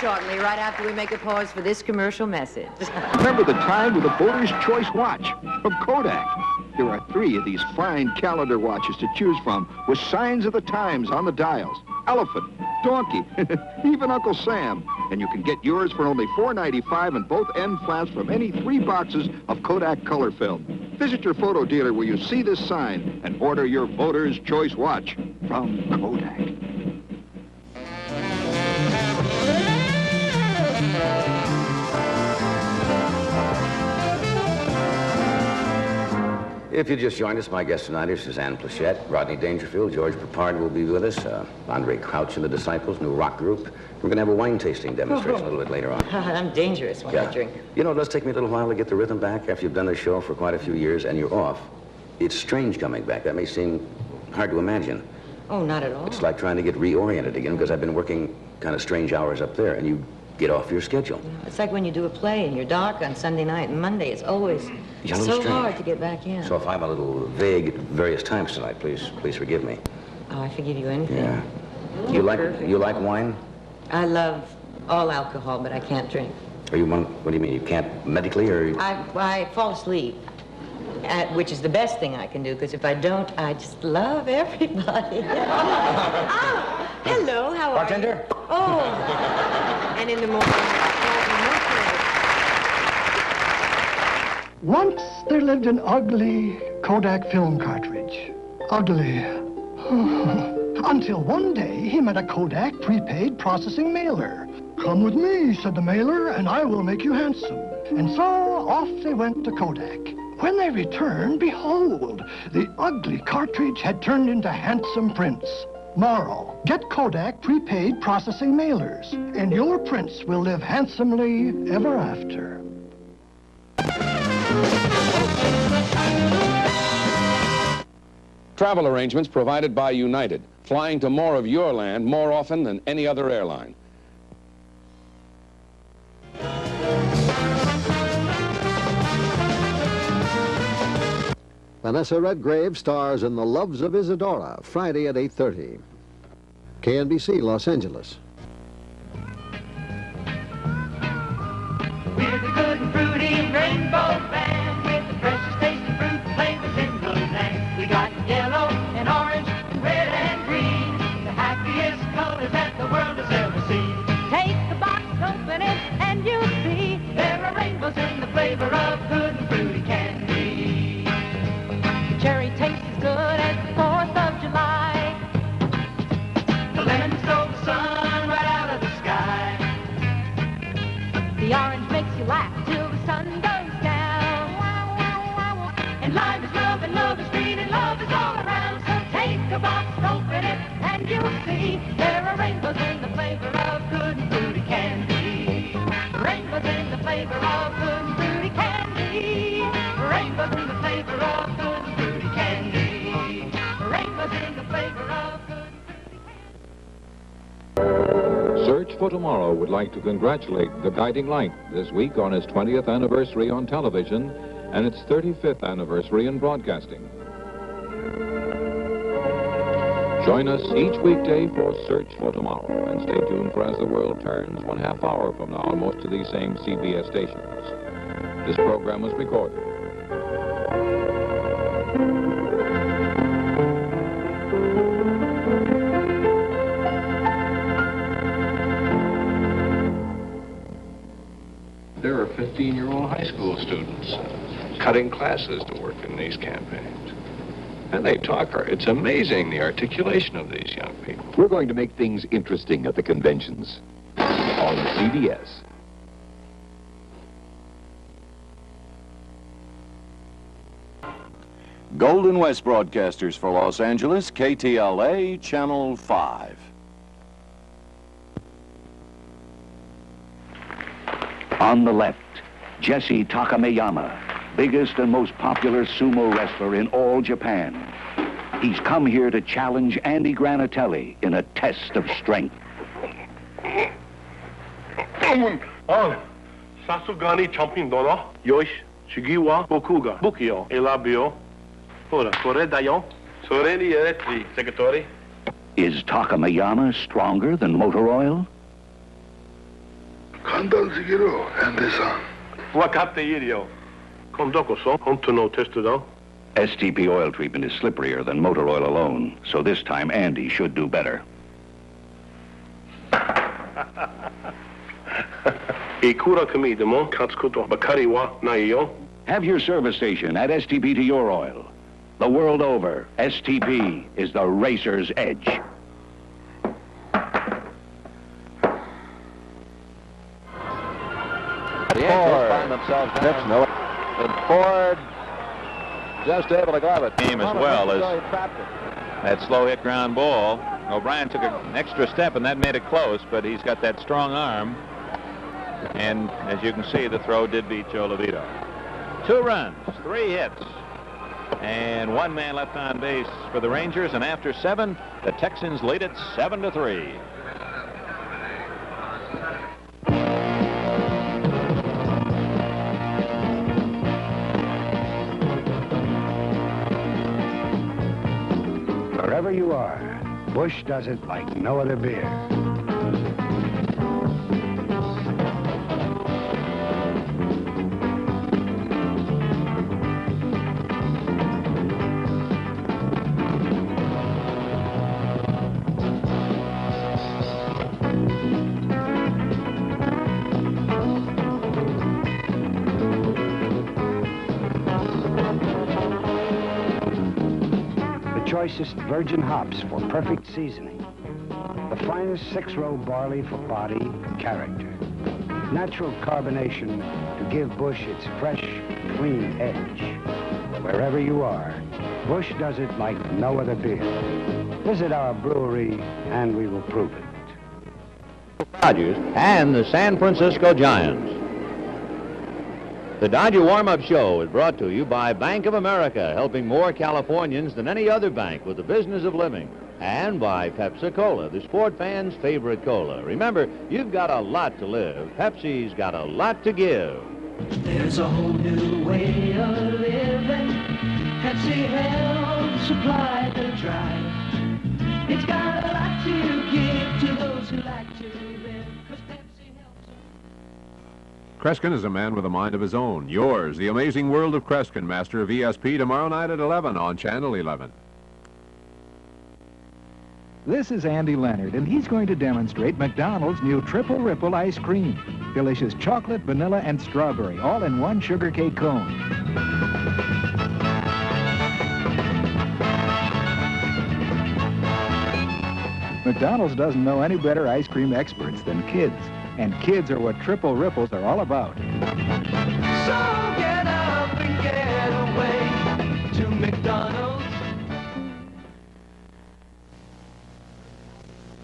shortly, right after we make a pause for this commercial message. Remember the time with the Boater's Choice watch from Kodak. There are 3 of these fine calendar watches to choose from with signs of the times on the dials. Elephant, donkey, even Uncle Sam. And you can get yours for only $4.95 in both end flaps from any 3 boxes of Kodak color film. Visit your photo dealer where you see this sign and order your Boater's Choice watch from Kodak. If you just joined us, my guest tonight is Suzanne Plachette, Rodney Dangerfield, George Peppard will be with us, Andre Crouch and the Disciples, new rock group. We're going to have a wine tasting demonstration a little bit later on. I'm dangerous when I drink. You know, it does take me a little while to get the rhythm back after you've done the show for quite a few years and you're off. It's strange coming back. That may seem hard to imagine. Oh, not at all. It's like trying to get reoriented again because I've been working kind of strange hours up there and you get off your schedule. It's like when you do a play and you're dark on Sunday night and Monday. It's always so hard to get back in. So if I'm a little vague at various times tonight, please forgive me. Oh, I forgive you anything. Yeah. You like wine? I love all alcohol, but I can't drink. What do you mean? You can't medically or? I fall asleep, which is the best thing I can do, because if I don't, I just love everybody. Hello, how are you? Bartender? Oh, and in the morning, Once there lived an ugly Kodak film cartridge. Ugly. Until one day he met a Kodak prepaid processing mailer. "Come with me," said the mailer, "and I will make you handsome." And so off they went to Kodak. When they returned, behold, the ugly cartridge had turned into handsome prints. Moral: get Kodak prepaid processing mailers, and your prints will live handsomely ever after. Travel arrangements provided by United, flying to more of your land more often than any other airline. Vanessa Redgrave stars in The Loves of Isadora, Friday at 8:30. KNBC, Los Angeles. We're the good and fruity rainbow band with the precious tasty fruit flavors in the land. We got yellow and orange, red and green, the happiest colors that the world has ever seen. Take the box, open it, and you'll see There are rainbows in the flavor of good and fruity candy. the cherry tastes as good as the 4th of July. The lemon stole the sun right out of the sky. The orange makes you laugh till the sun goes down. And lime is love, and love is green, and love is all around. So take a box, open it, and you'll see there are rainbows in the flavor of good and fruity candy. Rainbows in the flavor of good and fruity candy. Rainbows in the flavor of good and fruity candy. Rainbows in the flavor of good and fruity candy. Search for Tomorrow would like to congratulate The Guiding Light this week on its 20th anniversary on television and its 35th anniversary in broadcasting. Join us each weekday for Search for Tomorrow, and stay tuned for As the World Turns, 1/2 hour from now on most of these same CBS stations. This program was recorded. There are 15-year-old high school students cutting classes to work in these campaigns. And they talk. It's amazing, the articulation of these young people. We're going to make things interesting at the conventions on CBS. Golden West Broadcasters for Los Angeles, KTLA Channel 5. On the left, Jesse Takameyama, biggest and most popular sumo wrestler in all Japan. He's come here to challenge Andy Granatelli in a test of strength. Sasugani champion dono, Yosh, Shigiwa, Bokuga, Bukio, Elabio, Ora, Koredayo, Soreni Eretri, Secretary. Is Takameyama stronger than motor oil? 간단지기로 핸드상. 와카테 이리요. 컴도코소 홈투노 테스트도. STP oil treatment is slipperier than motor oil alone, so this time Andy should do better. 이쿠라 크미드모 카츠쿠토 바카리와 나이요. Have your service station at STP to your oil. The world over, STP is the racer's edge. The Angels find themselves pitch, no. And Ford just able to glove it. Team as well as that slow hit ground ball. O'Brien took an extra step and that made it close, but he's got that strong arm. And as you can see, the throw did beat Joe Levito. 2 runs, 3 hits, and 1 man left on base for the Rangers. And after 7, the Texans lead it 7-3. Wherever you are, Busch does it like no other beer. Choicest virgin hops for perfect seasoning. The finest 6-row barley for body and character. Natural carbonation to give Busch its fresh, clean edge. Wherever you are, Busch does it like no other beer. Visit our brewery and we will prove it. Dodgers and the San Francisco Giants. The Dodger Warm-Up Show is brought to you by Bank of America, helping more Californians than any other bank with the business of living. And by Pepsi-Cola, the sport fans' favorite cola. Remember, you've got a lot to live. Pepsi's got a lot to give. There's a whole new way of living. Pepsi helps supply the drive. It's got a lot to give to those who like to live. 'Cause Pepsi helps. Kreskin is a man with a mind of his own. Yours, The Amazing World of Kreskin, master of ESP, tomorrow night at 11 on Channel 11. This is Andy Leonard, and he's going to demonstrate McDonald's new Triple Ripple ice cream. Delicious chocolate, vanilla, and strawberry, all in one sugar cake cone. McDonald's doesn't know any better ice cream experts than kids. And kids are what Triple Ripples are all about. So get up and get away to McDonald's.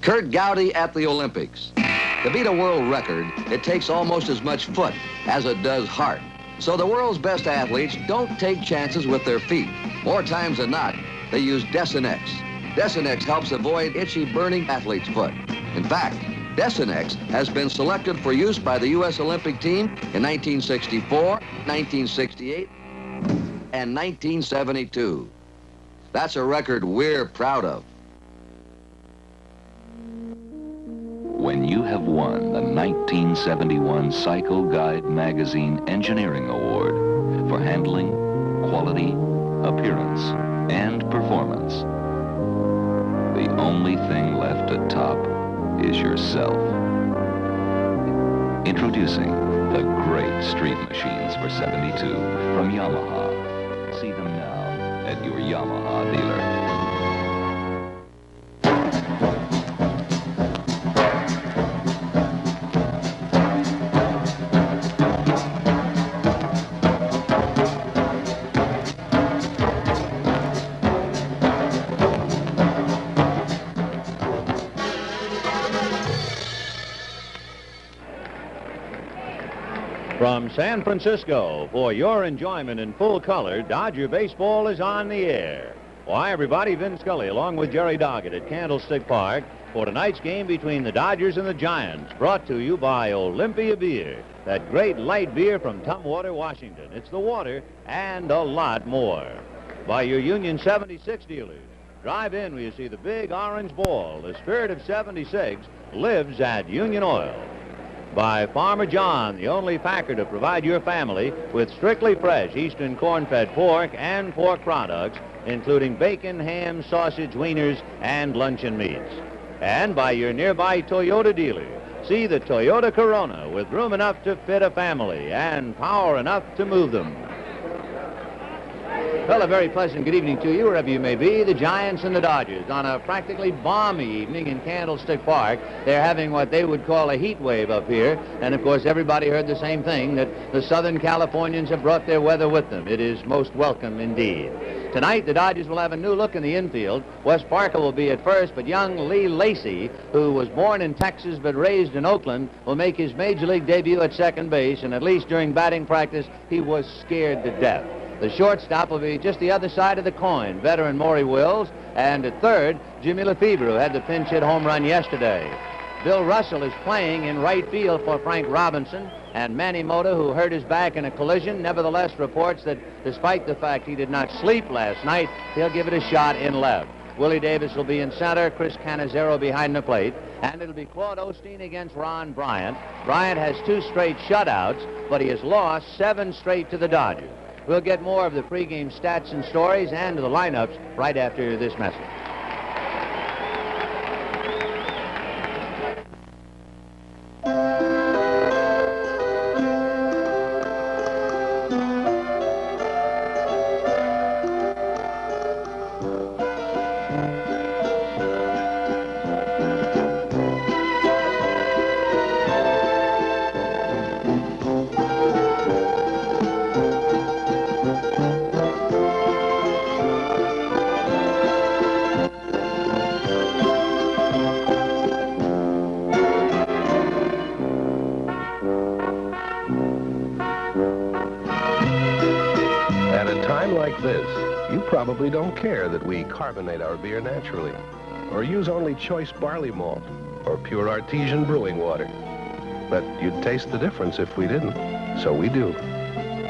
Kurt Gowdy at the Olympics. To beat a world record, it takes almost as much foot as it does heart. So the world's best athletes don't take chances with their feet. More times than not, they use Desinex. Desinex helps avoid itchy, burning athlete's foot. In fact, Desinex has been selected for use by the U.S. Olympic team in 1964, 1968, and 1972. That's a record we're proud of. When you have won the 1971 Cycle Guide Magazine Engineering Award for handling, quality, appearance, and performance, the only thing left at top is yourself. Introducing the great street machines for 72 from Yamaha. See them now at your Yamaha dealer. From San Francisco, for your enjoyment in full color, Dodger Baseball is on the air. Why, everybody, Vin Scully, along with Jerry Doggett at Candlestick Park for tonight's game between the Dodgers and the Giants, brought to you by Olympia Beer, that great light beer from Tumwater, Washington. It's the water and a lot more. By your Union 76 dealers. Drive in where you see the big orange ball. The spirit of 76 lives at Union Oil. by Farmer John, the only packer to provide your family with strictly fresh Eastern corn-fed pork and pork products, including bacon, ham, sausage, wieners, and luncheon meats. And by your nearby Toyota dealer. See the Toyota Corona with room enough to fit a family and power enough to move them. Well, a very pleasant good evening to you, wherever you may be. The Giants and the Dodgers on a practically balmy evening in Candlestick Park. They're having what they would call a heat wave up here. And, of course, everybody heard the same thing, that the Southern Californians have brought their weather with them. It is most welcome indeed. Tonight, the Dodgers will have a new look in the infield. Wes Parker will be at first, but young Lee Lacy, who was born in Texas but raised in Oakland, will make his major league debut at second base, and at least during batting practice, he was scared to death. The shortstop will be just the other side of the coin, veteran Maury Wills, and at third, Jimmy Lefebvre, who had the pinch hit home run yesterday. Bill Russell is playing in right field for Frank Robinson, and Manny Mota, who hurt his back in a collision, nevertheless reports that despite the fact he did not sleep last night, he'll give it a shot in left. Willie Davis will be in center, Chris Cannizzaro behind the plate, and it'll be Claude Osteen against Ron Bryant. Bryant has 2 straight shutouts, but he has lost 7 straight to the Dodgers. We'll get more of the pregame stats and stories and the lineups right after this message. Probably don't care that we carbonate our beer naturally, or use only choice barley malt, or pure artesian brewing water. But you'd taste the difference if we didn't. So we do.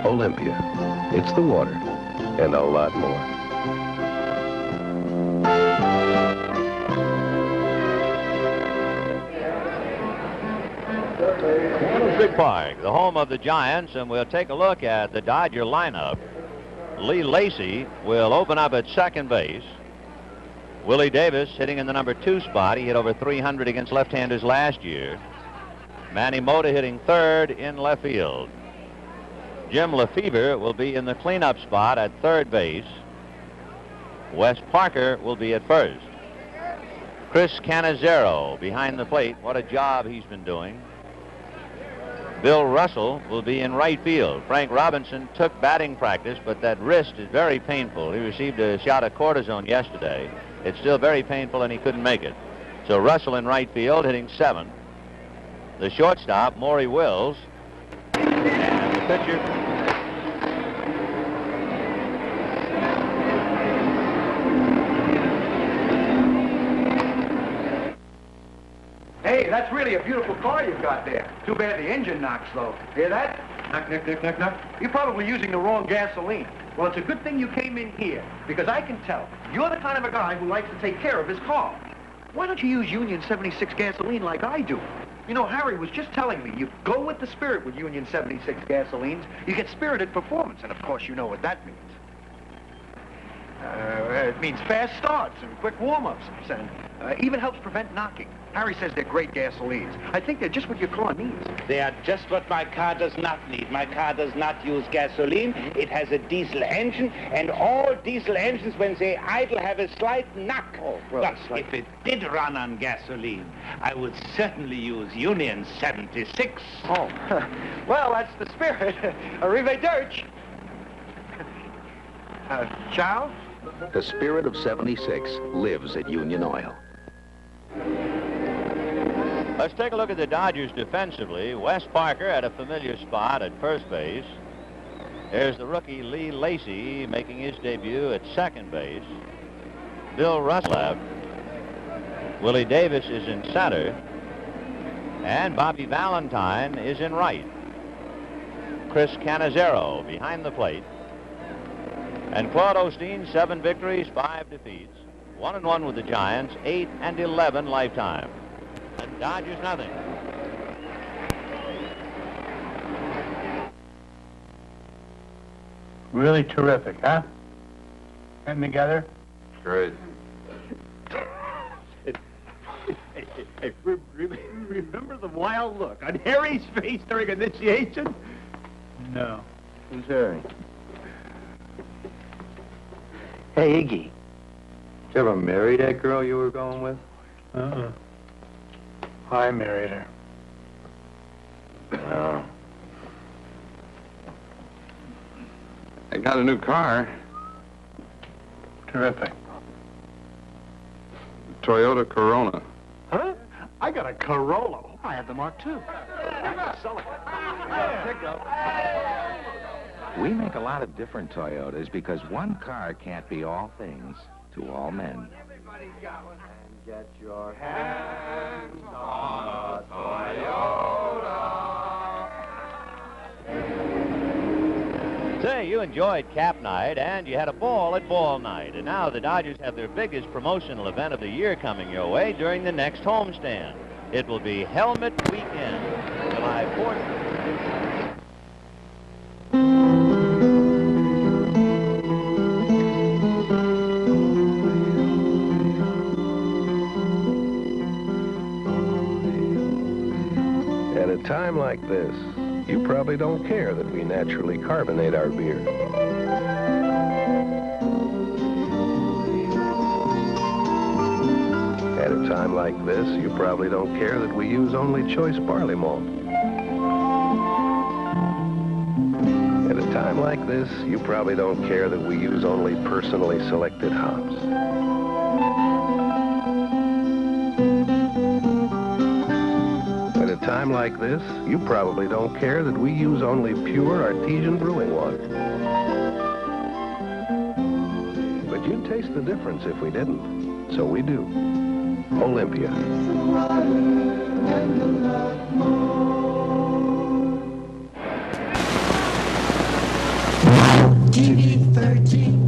Olympia. It's the water, and a lot more. Candlestick Park, the home of the Giants, and we'll take a look at the Dodger lineup. Lee Lacy will open up at second base. Willie Davis hitting in the number 2 spot. He hit over 300 against left-handers last year. Manny Mota hitting third in left field. Jim Lefebvre will be in the cleanup spot at third base. Wes Parker will be at first. Chris Cannizzaro behind the plate. What a job he's been doing. Bill Russell will be in right field. Frank Robinson took batting practice, but that wrist is very painful. He received a shot of cortisone yesterday. It's still very painful, and he couldn't make it. So Russell in right field, hitting 7th. The shortstop, Maury Wills. And the pitcher... Hey, that's really a beautiful car you've got there. Too bad the engine knocks, though. Hear that? Knock, knock, knock, knock, knock. You're probably using the wrong gasoline. Well, it's a good thing you came in here, because I can tell you're the kind of a guy who likes to take care of his car. Why don't you use Union 76 gasoline like I do? You know, Harry was just telling me, you go with the spirit with Union 76 gasolines, you get spirited performance, and of course you know what that means. It means fast starts and quick warm-ups, and even helps prevent knocking. Harry says they're great gasolines. I think they're just what your car needs. They are just what my car does not need. My car does not use gasoline. It has a diesel engine, and all diesel engines, when they idle, have a slight knock. Oh, well, but if it did run on gasoline, I would certainly use Union 76. Oh, well, that's the spirit. Arrivederci. Charles? The spirit of 76 lives at Union Oil. Let's take a look at the Dodgers defensively. Wes Parker at a familiar spot at first base. There's the rookie Lee Lacy making his debut at second base. Bill Russell left. Willie Davis is in center. And Bobby Valentine is in right. Chris Cannizzaro behind the plate. And Claude Osteen, 7 victories, 5 defeats. 1-1 with the Giants, 8-11 lifetime. And Dodgers nothing. Really terrific, huh? Getting together? Great. Remember the wild look on Harry's face during initiation? No. Who's Harry? Hey, Iggy. Did you ever marry that girl you were going with? Uh-uh. I married her. No. I got a new car. Terrific. Toyota Corona. Huh? I got a Corolla. I have the Mark II. We make a lot of different Toyotas because one car can't be all things to all men. Get your hands on a Toyota. Say, you enjoyed Cap Night, and you had a ball at Ball Night. And now the Dodgers have their biggest promotional event of the year coming your way during the next homestand. It will be Helmet Weekend, July 4th. At a time like this, you probably don't care that we naturally carbonate our beer. At a time like this, you probably don't care that we use only choice barley malt. At a time like this, you probably don't care that we use only personally selected hops. At a time like this, you probably don't care that we use only pure artesian brewing water. But you'd taste the difference if we didn't. So we do. Olympia. TV 13.